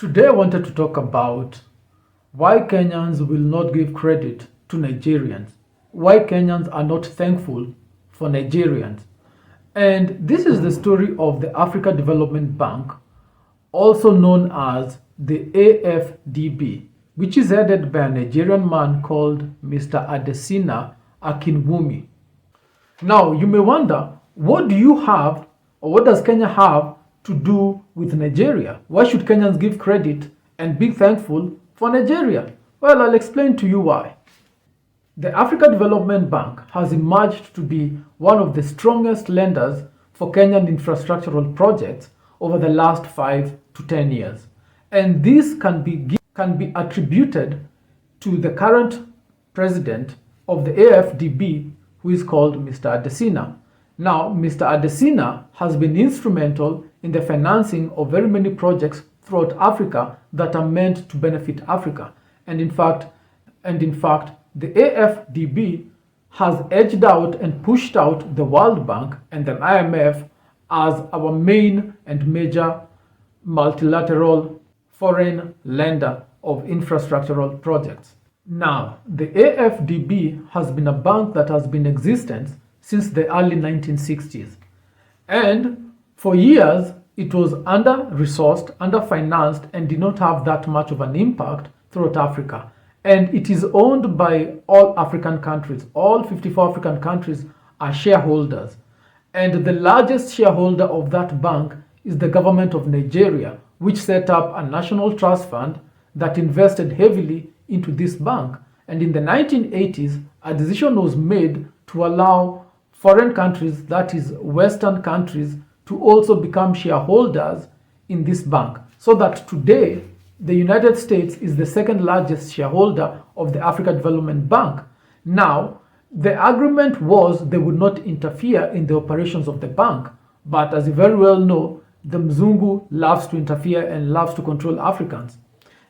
Today I wanted to talk about why Kenyans will not give credit to Nigerians, why Kenyans are not thankful for Nigerians. And this is the story of the Africa Development Bank, also known as the AFDB, which is headed by a Nigerian man called Mr. Adesina Akinwumi. Now, you may wonder, what do you have, or what does Kenya have to do with Nigeria? Why should Kenyans give credit and be thankful for Nigeria? Well, I'll explain to you why. The Africa Development Bank has emerged to be one of the strongest lenders for Kenyan infrastructural projects over the last 5 to 10 years. And this can be attributed to the current president of the AFDB, who is called Mr. Adesina. Now, Mr. Adesina has been instrumental in the financing of very many projects throughout Africa that are meant to benefit Africa. And in fact, the AFDB has edged out and pushed out the World Bank and the IMF as our main and major multilateral foreign lender of infrastructural projects. Now, the AFDB has been a bank that has been in existence since the early 1960s. And for years, it was under-resourced, under-financed, and did not have that much of an impact throughout Africa. And it is owned by all African countries. All 54 African countries are shareholders. And the largest shareholder of that bank is the government of Nigeria, which set up a national trust fund that invested heavily into this bank. And in the 1980s, a decision was made to allow foreign countries, that is Western countries, to also become shareholders in this bank. So that today, the United States is the second largest shareholder of the Africa Development Bank. Now, the agreement was they would not interfere in the operations of the bank. But as you very well know, the Mzungu loves to interfere and loves to control Africans.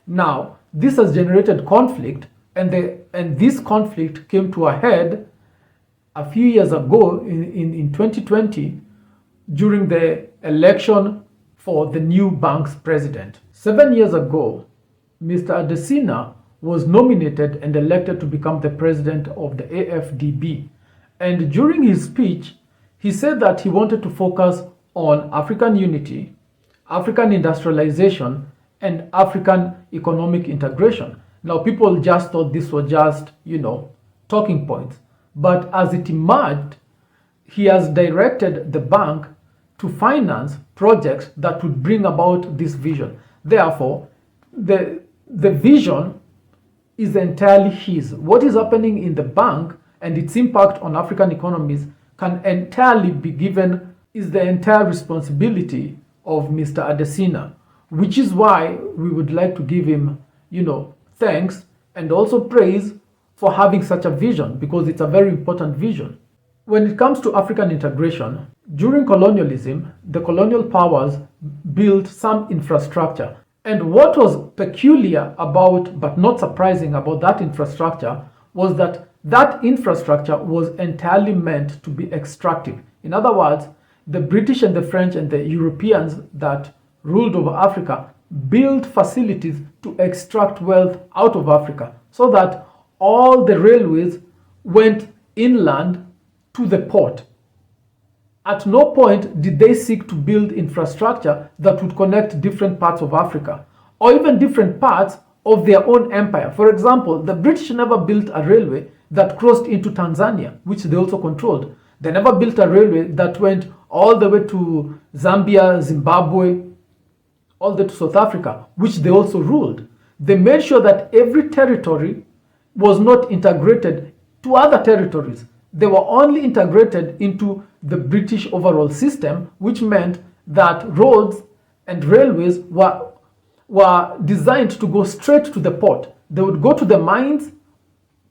Now, this has generated conflict, and this conflict came to a head a few years ago in 2020 during the election for the new bank's president. 7 years ago, Mr. Adesina was nominated and elected to become the president of the AFDB. And during his speech, he said that he wanted to focus on African unity, African industrialization, and African economic integration. Now, people just thought this was just, talking points. But as it emerged, he has directed the bank to finance projects that would bring about this vision. Therefore, the vision is entirely his. What is happening in the bank and its impact on African economies can entirely be given, is the entire responsibility of Mr. Adesina, which is why we would like to give him, thanks and also praise for having such a vision, because it's a very important vision. When it comes to African integration, during colonialism, the colonial powers built some infrastructure. And what was peculiar about, but not surprising about that infrastructure, was that that infrastructure was entirely meant to be extractive. In other words, the British and the French and the Europeans that ruled over Africa built facilities to extract wealth out of Africa, so that all the railways went inland to the port. At no point did they seek to build infrastructure that would connect different parts of Africa, or even different parts of their own empire. For example, the British never built a railway that crossed into Tanzania, which they also controlled. They never built a railway that went all the way to Zambia, Zimbabwe, all the way to South Africa, which they also ruled. They made sure that every territory was not integrated to other territories. They were only integrated into the British overall system, which meant that roads and railways were designed to go straight to the port. They would go to the mines,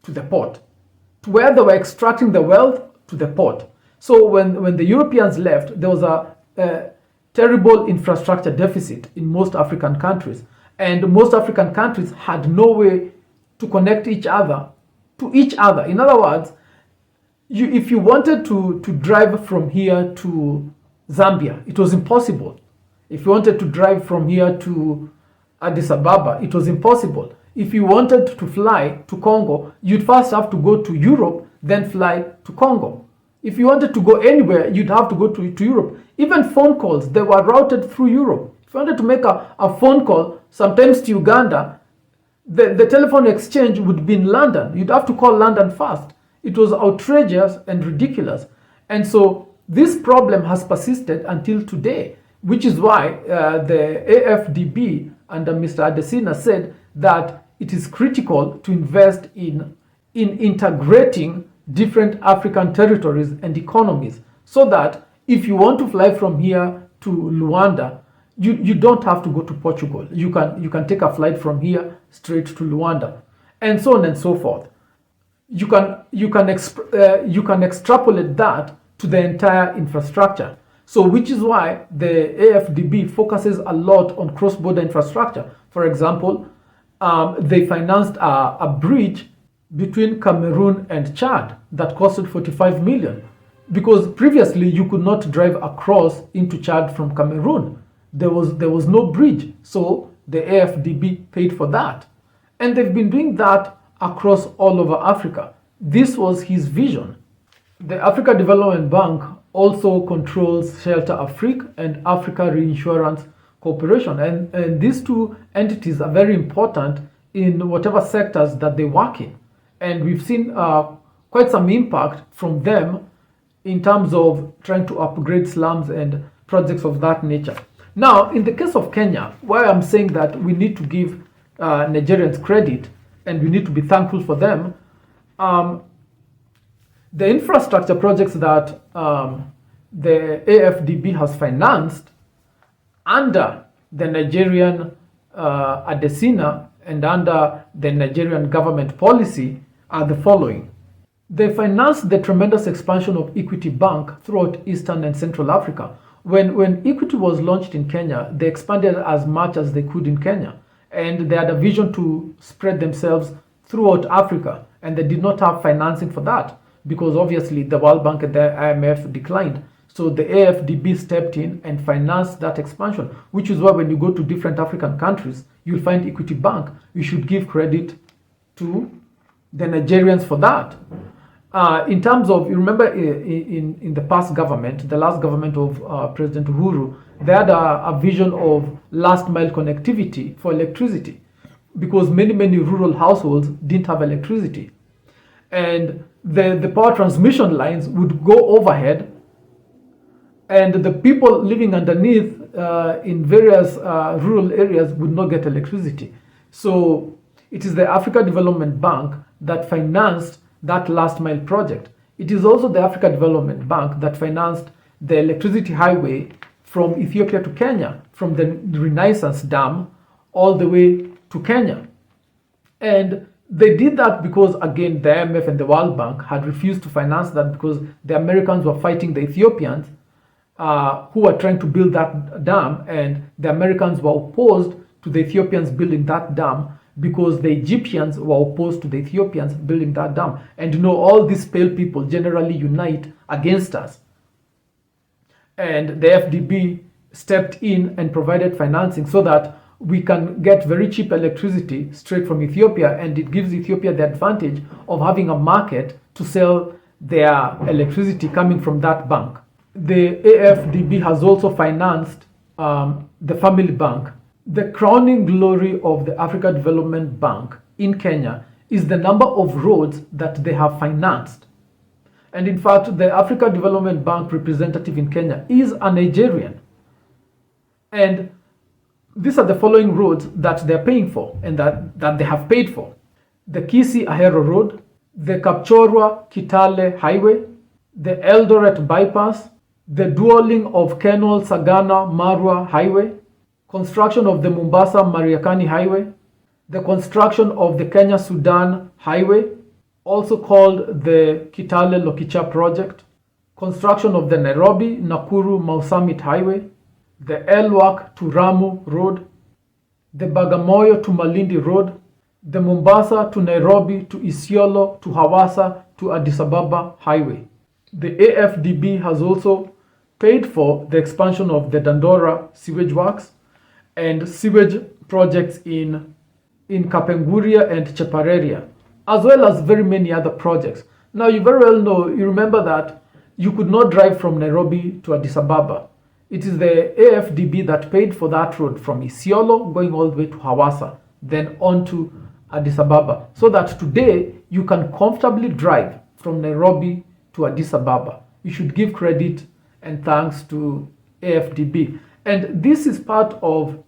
to the port, to where they were extracting the wealth, to the port. So when the Europeans left, there was a terrible infrastructure deficit in most African countries. And most African countries had no way to connect each other to each other. In other words, if you wanted to drive from here to Zambia, it was impossible. If you wanted to drive from here to Addis Ababa, it was impossible. If you wanted to fly to Congo, you'd first have to go to Europe, then fly to Congo. If you wanted to go anywhere, you'd have to go to Europe. Even phone calls, they were routed through Europe. If you wanted to make a phone call, sometimes to Uganda, the telephone exchange would be in London. You'd have to call London first. It was outrageous and ridiculous. And so this problem has persisted until today, which is why the AFRDB under Mr. Adesina said that it is critical to invest in integrating different African territories and economies, so that if you want to fly from here to Luanda, you don't have to go to Portugal. You can take a flight from here straight to Luanda, and so on and so forth. You can extrapolate that to the entire infrastructure. So which is why the AFRDB focuses a lot on cross-border infrastructure. For example, they financed a bridge between Cameroon and Chad that costed 45 million, because previously you could not drive across into Chad from Cameroon. There was no bridge, so the AFRDB paid for that. And they've been doing that across all over Africa. This was his vision. The Africa Development Bank also controls Shelter Afrique and Africa Reinsurance Corporation, and these two entities are very important in whatever sectors that they work in. And we've seen quite some impact from them in terms of trying to upgrade slums and projects of that nature. Now, in the case of Kenya, why I'm saying that we need to give Nigerians credit and we need to be thankful for them, the infrastructure projects that the AFRDB has financed under the Nigerian Adesina and under the Nigerian government policy are the following. They financed the tremendous expansion of Equity Bank throughout Eastern and Central Africa. When Equity was launched in Kenya, they expanded as much as they could in Kenya, and they had a vision to spread themselves throughout Africa, and they did not have financing for that because obviously the World Bank and the IMF declined. So the AFRDB stepped in and financed that expansion, which is why when you go to different African countries, you'll find Equity Bank. You should give credit to the Nigerians for that. In terms of, you remember in the past government, the last government of President Uhuru, they had a vision of last mile connectivity for electricity, because many rural households didn't have electricity. And the power transmission lines would go overhead, and the people living underneath in various rural areas would not get electricity. So it is the Africa Development Bank that financed that last mile project. It is also the Africa Development Bank that financed the electricity highway from Ethiopia to Kenya, from the Renaissance Dam all the way to Kenya. And they did that because, again, the IMF and the World Bank had refused to finance that because the Americans were fighting the Ethiopians who were trying to build that dam, and the Americans were opposed to the Ethiopians building that dam because the Egyptians were opposed to the Ethiopians building that dam. And you know, all these pale people generally unite against us. And the FDB stepped in and provided financing so that we can get very cheap electricity straight from Ethiopia, and it gives Ethiopia the advantage of having a market to sell their electricity coming from that bank. The AFRDB has also financed the Family Bank. The crowning glory of the Africa Development Bank in Kenya is the number of roads that they have financed. And in fact, the Africa Development Bank representative in Kenya is a Nigerian. And these are the following roads that they're paying for and that they have paid for. The Kisii Ahero Road, the Kapchorwa Kitale Highway, the Eldoret Bypass, the dualling of Kenol Sagana Marwa Highway, construction of the Mombasa Mariakani Highway, the construction of the Kenya-Sudan Highway, also called the Kitale Lokicha Project, construction of the Nairobi-Nakuru Mau Summit Highway, the Elwak to Ramu Road, the Bagamoyo to Malindi Road, the Mombasa to Nairobi to Isiolo to Hawassa to Addis Ababa Highway. The AFRDB has also paid for the expansion of the Dandora Sewage Works, and sewage projects in Kapenguria and Chepareria, as well as very many other projects. Now, you very well know, you remember that you could not drive from Nairobi to Addis Ababa. It is the AFRDB that paid for that road from Isiolo going all the way to Hawassa, then on to Addis Ababa, so that today you can comfortably drive from Nairobi to Addis Ababa. You should give credit and thanks to AFRDB. And this is part of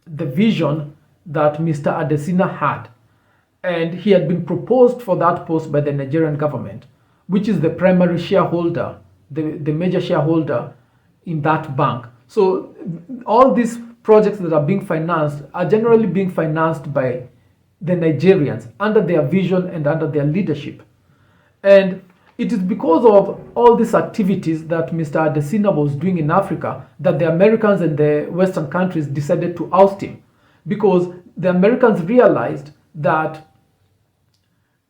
the vision that Mr. Adesina had. And he had been proposed for that post by the Nigerian government, which is the primary shareholder, the major shareholder in that bank. So all these projects that are being financed are generally being financed by the Nigerians under their vision and under their leadership. And it is because of all these activities that Mr. Adesina was doing in Africa that the Americans and the Western countries decided to oust him, because the Americans realized that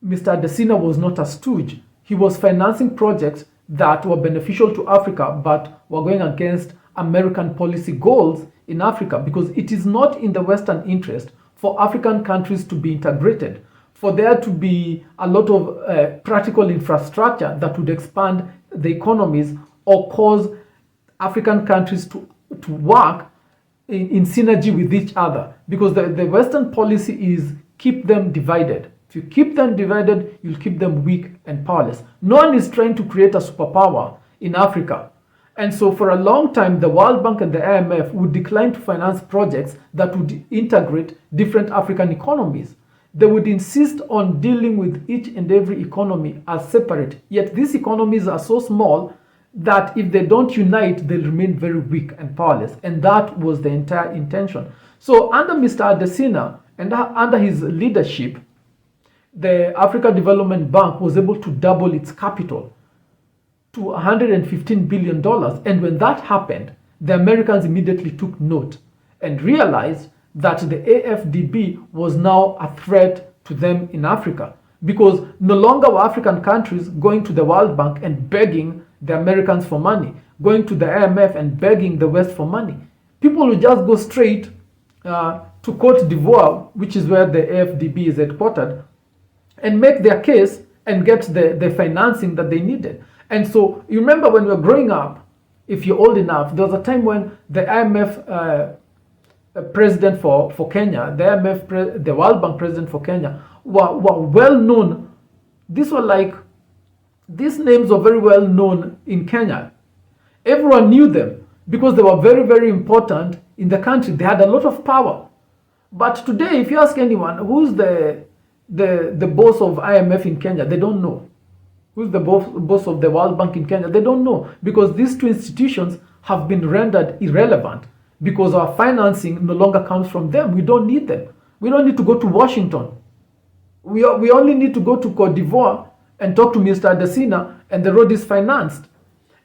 Mr. Adesina was not a stooge. He was financing projects that were beneficial to Africa but were going against American policy goals in Africa, because it is not in the Western interest for African countries to be integrated, for there to be a lot of practical infrastructure that would expand the economies or cause African countries to work in synergy with each other, because the Western policy is keep them divided. If you keep them divided, you'll keep them weak and powerless. No one is trying to create a superpower in Africa. And so for a long time, the World Bank and the IMF would decline to finance projects that would integrate different African economies. They would insist on dealing with each and every economy as separate. Yet these economies are so small that if they don't unite, they'll remain very weak and powerless. And that was the entire intention. So under Mr. Adesina and under his leadership, the Africa Development Bank was able to double its capital to $115 billion. And when that happened, the Americans immediately took note and realized that the AFRDB was now a threat to them in Africa, because no longer were African countries going to the World Bank and begging the Americans for money, going to the IMF and begging the West for money. People would just go straight to Cote d'Ivoire, which is where the AFRDB is headquartered, and make their case and get the financing that they needed. And so you remember when we were growing up, if you're old enough, there was a time when the IMF president for Kenya, the World Bank president for Kenya were well known. These names were very well known in Kenya. Everyone knew them because they were very, very important in the country. They had a lot of power. But today, if you ask anyone who's the boss of IMF in Kenya, they don't know. Who's the boss of the World Bank in Kenya? They don't know, because these two institutions have been rendered irrelevant because our financing no longer comes from them. We don't need them. We don't need to go to Washington. We only need to go to Cote d'Ivoire and talk to Mr. Adesina, and the road is financed.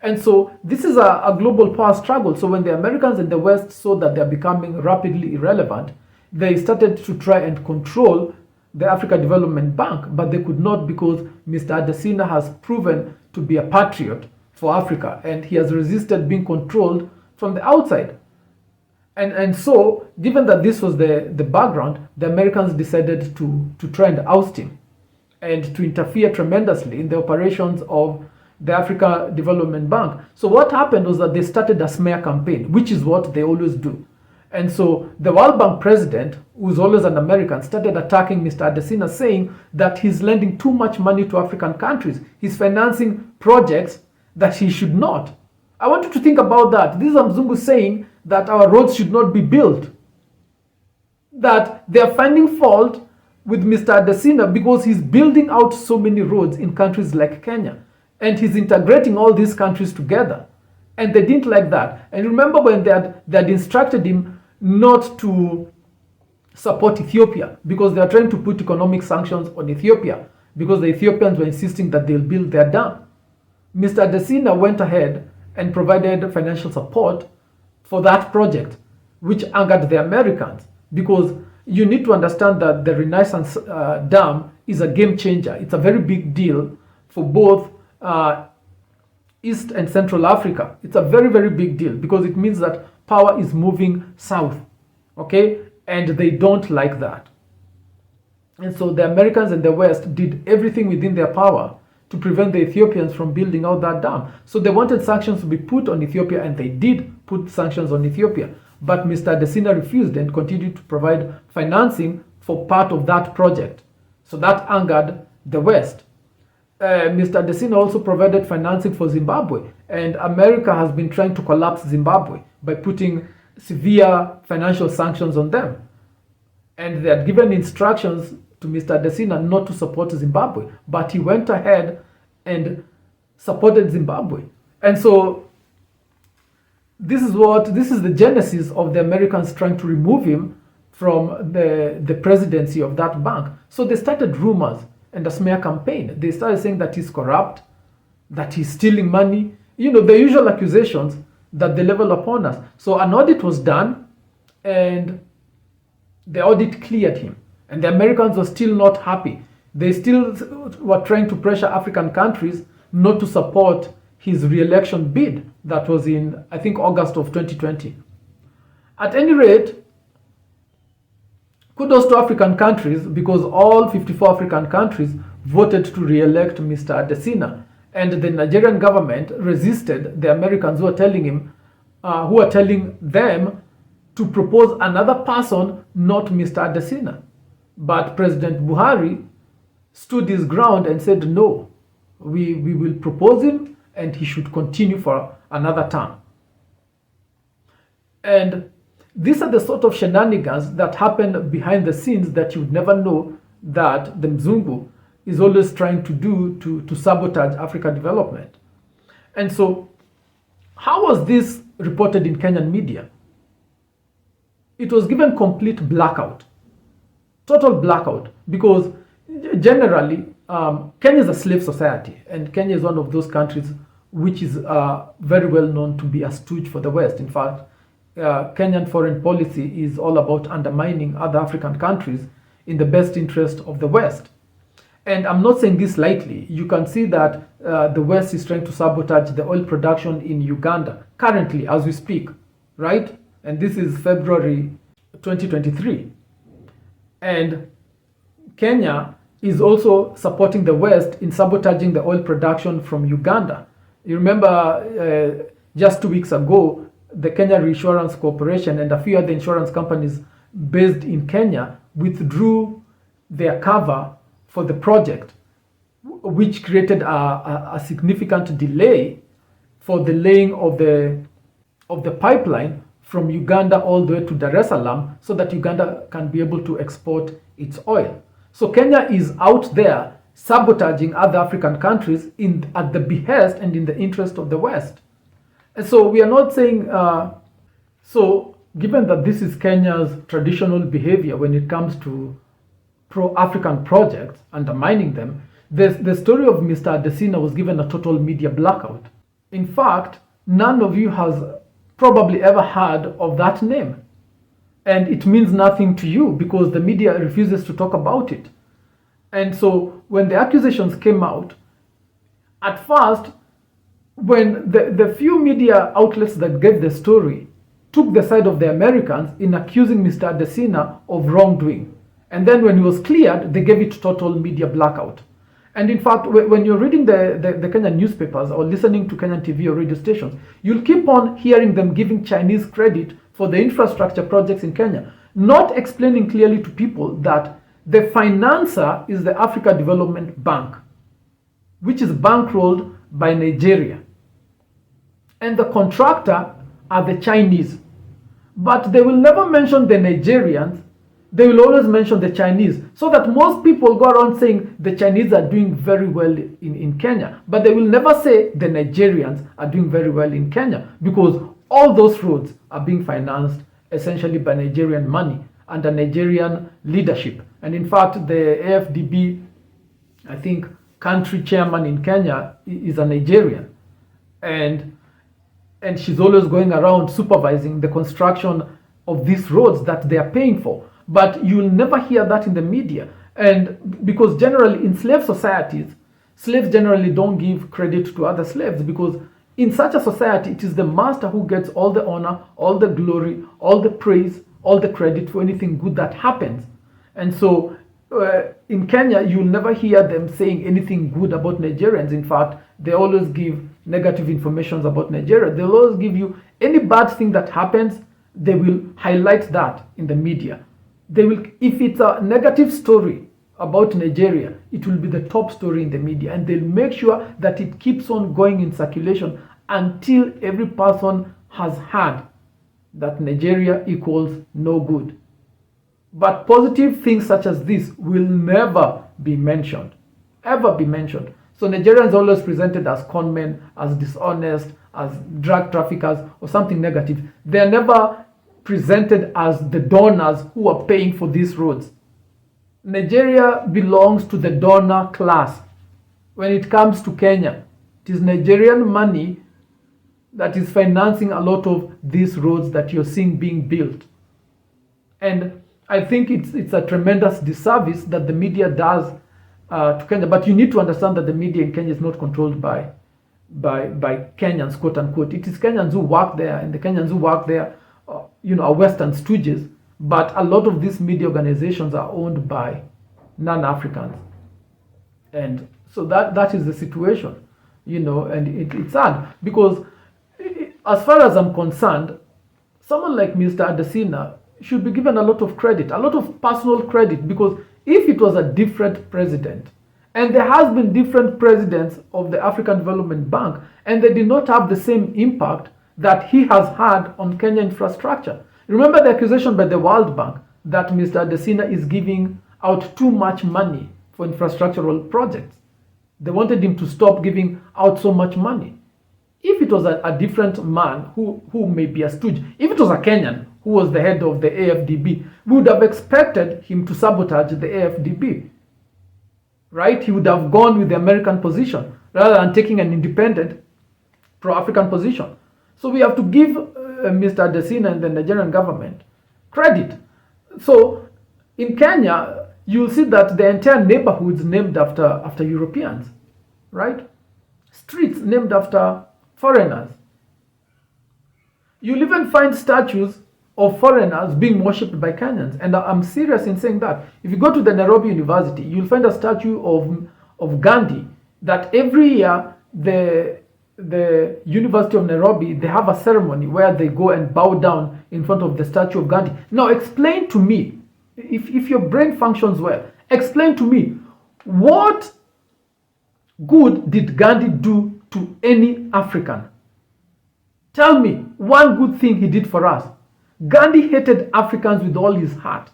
And so this is a global power struggle. So when the Americans and the West saw that they're becoming rapidly irrelevant, they started to try and control the Africa Development Bank, but they could not, because Mr. Adesina has proven to be a patriot for Africa, and he has resisted being controlled from the outside. And so, given that this was the background, the Americans decided to try and oust him and to interfere tremendously in the operations of the Africa Development Bank. So what happened was that they started a smear campaign, which is what they always do. And so the World Bank president, who's always an American, started attacking Mr. Adesina, saying that he's lending too much money to African countries. He's financing projects that he should not. I want you to think about that. This is Mzungu saying that our roads should not be built. That they're finding fault with Mr. Adesina because he's building out so many roads in countries like Kenya. And he's integrating all these countries together. And they didn't like that. And remember when they had instructed him not to support Ethiopia, because they are trying to put economic sanctions on Ethiopia, because the Ethiopians were insisting that they'll build their dam. Mr. Adesina went ahead and provided financial support for that project, which angered the Americans, because you need to understand that the Renaissance Dam is a game changer. It's a very big deal for both East and Central Africa. It's a very, very big deal because it means that power is moving south, okay? And they don't like that. And so the Americans and the West did everything within their power to prevent the Ethiopians from building out that dam. So they wanted sanctions to be put on Ethiopia, and they did put sanctions on Ethiopia. But Mr. Adesina refused and continued to provide financing for part of that project. So that angered the West. Mr. Adesina also provided financing for Zimbabwe, and America has been trying to collapse Zimbabwe by putting severe financial sanctions on them. And they had given instructions to Mr. Adesina not to support Zimbabwe, but he went ahead and supported Zimbabwe. And so this is the genesis of the Americans trying to remove him from the presidency of that bank. So they started rumors and a smear campaign. They started saying that he's corrupt, that he's stealing money, the usual accusations that they level upon us. So an audit was done, and the audit cleared him. And the Americans were still not happy. They still were trying to pressure African countries not to support his re-election bid that was in, I think, August of 2020. At any rate, kudos to African countries, because all 54 African countries voted to re-elect Mr. Adesina, and the Nigerian government resisted the Americans who are telling them to propose another person, not Mr. Adesina. But President Buhari stood his ground and said, no, we will propose him, and he should continue for another term. And these are the sort of shenanigans that happen behind the scenes that you would never know that the Mzungu is always trying to do to sabotage African development. And so, how was this reported in Kenyan media? It was given complete blackout, total blackout, because generally Kenya is a slave society, and Kenya is one of those countries which is very well known to be a stooge for the West. In fact, Kenyan foreign policy is all about undermining other African countries in the best interest of the West. And I'm not saying this lightly. You can see that the West is trying to sabotage the oil production in Uganda currently as we speak, right? And this is February 2023. And Kenya is also supporting the West in sabotaging the oil production from Uganda. You remember just 2 weeks ago, the Kenya Reinsurance Corporation and a few other insurance companies based in Kenya withdrew their cover for the project, which created a significant delay for the laying of the pipeline from Uganda all the way to Dar es Salaam, so that Uganda can be able to export its oil. So Kenya is out there sabotaging other African countries at the behest and in the interest of the West. And so we are not saying, so given that this is Kenya's traditional behavior when it comes to pro-African projects, undermining them, the story of Mr. Adesina was given a total media blackout. In fact, none of you has probably ever heard of that name. And it means nothing to you because the media refuses to talk about it. And so when the accusations came out, at first, when the few media outlets that gave the story took the side of the Americans in accusing Mr. Adesina of wrongdoing. And then when he was cleared, they gave it total media blackout. And in fact, when you're reading the Kenyan newspapers or listening to Kenyan TV or radio stations, you'll keep on hearing them giving Chinese credit for the infrastructure projects in Kenya, not explaining clearly to people that the financer is the Africa Development Bank, which is bankrolled by Nigeria. And the contractor are the Chinese. But they will never mention the Nigerians. They will always mention the Chinese, so that most people go around saying the Chinese are doing very well in Kenya, but they will never say the Nigerians are doing very well in Kenya, because all those roads are being financed essentially by Nigerian money under Nigerian leadership. And in fact, the AFRDB, I think, country chairman in Kenya is a Nigerian, and she's always going around supervising the construction of these roads that they are paying for. But you'll never hear that in the media. And because generally in slave societies, slaves generally don't give credit to other slaves, because in such a society, it is the master who gets all the honor, all the glory, all the praise, all the credit for anything good that happens. And so in Kenya, you'll never hear them saying anything good about Nigerians. In fact, they always give negative information about Nigeria. They'll always give you any bad thing that happens, they will highlight that in the media. They will, if it's a negative story about Nigeria, it will be the top story in the media, and they'll make sure that it keeps on going in circulation until every person has heard that Nigeria equals no good. But positive things such as this will never be mentioned, ever be mentioned. So Nigerians are always presented as conmen, as dishonest, as drug traffickers, or something negative. They are never presented as the donors who are paying for these roads. Nigeria belongs to the donor class. When it comes to Kenya, it is Nigerian money that is financing a lot of these roads that you're seeing being built. And I think it's a tremendous disservice that the media does to Kenya. But you need to understand that the media in Kenya is not controlled by Kenyans, quote unquote. It is Kenyans who work there, and the Kenyans who work there, are Western stooges. But a lot of these media organizations are owned by non-Africans, and so that is the situation, and it's sad because, as far as I'm concerned, someone like Mr. Adesina should be given a lot of credit, a lot of personal credit, because if it was a different president, and there has been different presidents of the African Development Bank, and they did not have the same impact that he has had on Kenya infrastructure. Remember the accusation by the World Bank that Mr. Adesina is giving out too much money for infrastructural projects. They wanted him to stop giving out so much money. If it was a different man who may be a stooge, if it was a Kenyan who was the head of the AFDB, we would have expected him to sabotage the AFDB, right? He would have gone with the American position rather than taking an independent pro-African position. So we have to give Mr. Adesina and the Nigerian government credit. So in Kenya, you'll see that the entire neighborhoods named after Europeans, right? Streets named after foreigners. You'll even find statues of foreigners being worshipped by Kenyans. And I'm serious in saying that. If you go to the Nairobi University, you'll find a statue of Gandhi that every year the University of Nairobi, they have a ceremony where they go and bow down in front of the statue of Gandhi. Now explain to me, if your brain functions well, explain to me, what good did Gandhi do to any African? Tell me one good thing he did for us. Gandhi hated Africans with all his heart.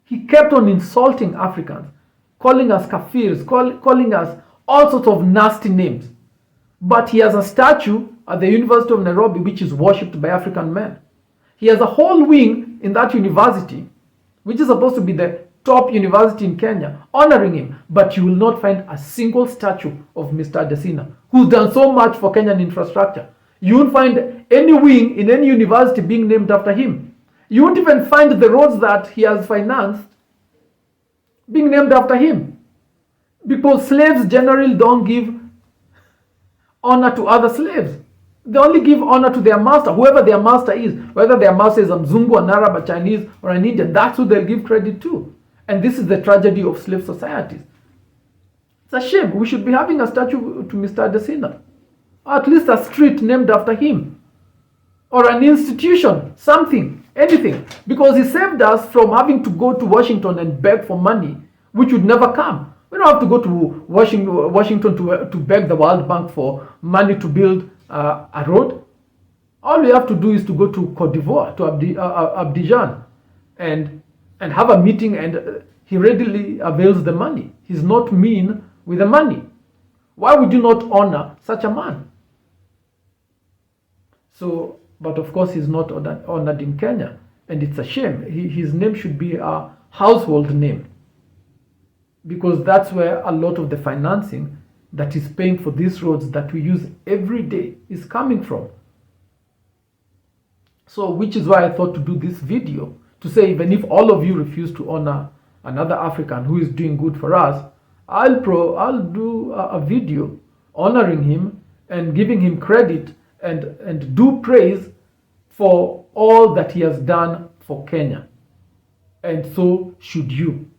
He kept on insulting Africans, calling us kafirs, calling us all sorts of nasty names. But he has a statue at the University of Nairobi which is worshipped by African men. He has a whole wing in that university, which is supposed to be the top university in Kenya, honoring him. But you will not find a single statue of Mr. Adesina, who's done so much for Kenyan infrastructure. You won't find any wing in any university being named after him. You won't even find the roads that he has financed being named after him. Because slaves generally don't give honor to other slaves. They only give honor to their master, whoever their master is. Whether their master is a Mzungu, an Arab, a Chinese, or an Indian, that's who they'll give credit to. And this is the tragedy of slave societies. It's a shame. We should be having a statue to Mr. Adesina. Or at least a street named after him. Or an institution, something, anything. Because he saved us from having to go to Washington and beg for money, which would never come. We don't have to go to Washington to beg the World Bank for money to build a road. All we have to do is to go to Cote d'Ivoire, to Abidjan, and have a meeting, and he readily avails the money. He's not mean with the money. Why would you not honor such a man? So, but of course he's not honored in Kenya, and it's a shame. His name should be a household name, because that's where a lot of the financing that is paying for these roads that we use every day is coming from. So, which is why I thought to do this video, to say even if all of you refuse to honor another African who is doing good for us, I'll do a video honoring him and giving him credit and due praise for all that he has done for Kenya. And so should you.